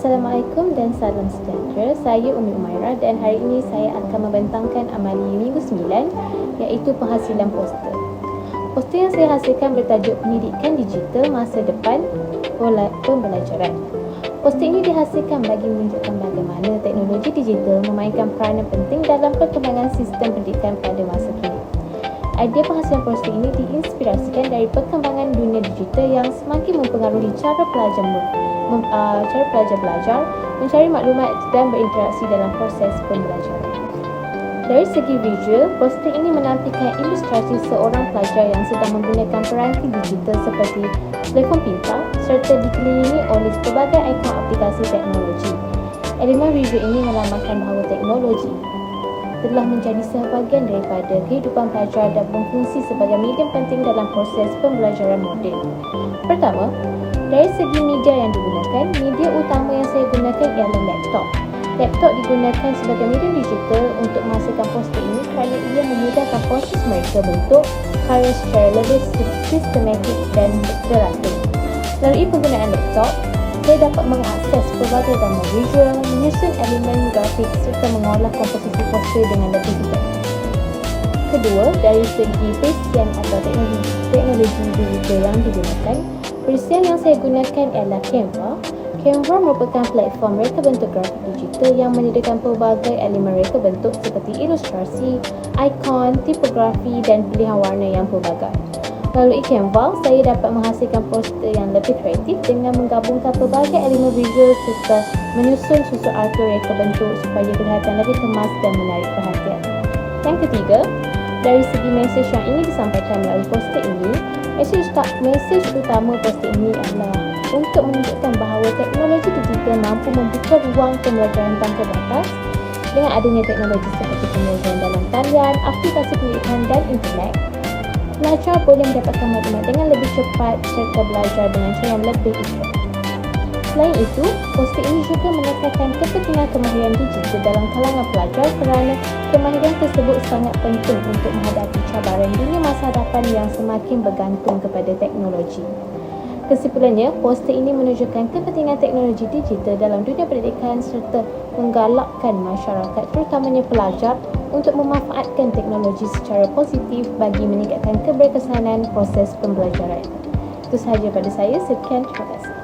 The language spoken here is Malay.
Assalamualaikum dan salam sejahtera. Saya Umi Umairah dan hari ini saya akan membentangkan amali minggu 9 iaitu penghasilan poster. Poster yang saya hasilkan bertajuk Pendidikan Digital Masa Depan Pembelajaran. Poster ini dihasilkan bagi menunjukkan bagaimana teknologi digital memainkan peranan penting dalam perkembangan sistem pendidikan pada masa kini. Idea penghasilan poster ini diinspirasikan dari perkembangan dunia digital yang semakin mempengaruhi cara pelajar belajar, mencari maklumat dan berinteraksi dalam proses pembelajaran. Dari segi visual, poster ini menampilkan ilustrasi seorang pelajar yang sedang menggunakan perangkat digital seperti telefon pintar serta dikelilingi oleh pelbagai ikon aplikasi teknologi. Elemen visual ini melambangkan bahawa teknologi telah menjadi sebahagian daripada kehidupan pelajar dan berfungsi sebagai medium penting dalam proses pembelajaran moden. Pertama, dari segi media yang digunakan, media utama yang saya gunakan ialah laptop. Laptop digunakan sebagai medium digital untuk menghasilkan poster ini kerana ia memudahkan proses mereka bentuk karya secara lebih sistematik dan teratur. Melalui penggunaan laptop, saya dapat mengakses pelbagai gambar visual, menyusun elemen grafik serta mengolah komposisi poster dengan lebih efektif. Kedua, dari segi perisian atau teknologi digital yang digunakan, perisian yang saya gunakan ialah Canva. Canva merupakan platform reka bentuk grafik digital yang menyediakan pelbagai elemen reka bentuk seperti ilustrasi, ikon, tipografi dan pilihan warna yang pelbagai. Melalui Canva, saya dapat menghasilkan poster yang lebih kreatif dengan menggabungkan pelbagai elemen visual serta menyusun susun arti reka bentuk supaya kelihatan lebih kemas dan menarik perhatian. Yang ketiga, dari segi mesej yang ingin disampaikan melalui poster ini, mesej utama poster ini adalah untuk menunjukkan bahawa teknologi digital mampu membuka ruang pembelajaran tanpa batas. Dengan adanya teknologi seperti pembelajaran dalam talian, aplikasi pendidikan dan internet, pelajar boleh mendapatkan maklumat dengan lebih cepat serta belajar dengan cara yang lebih efektif. Selain itu, poster ini juga menekankan kepentingan kemahiran digital dalam kalangan pelajar kerana kemahiran tersebut sangat penting untuk menghadapi cabaran dunia masa hadapan yang semakin bergantung kepada teknologi. Kesimpulannya, poster ini menunjukkan kepentingan teknologi digital dalam dunia pendidikan serta menggalakkan masyarakat, terutamanya pelajar, untuk memanfaatkan teknologi secara positif bagi meningkatkan keberkesanan proses pembelajaran. Itu sahaja pada saya. Sekian, terima kasih.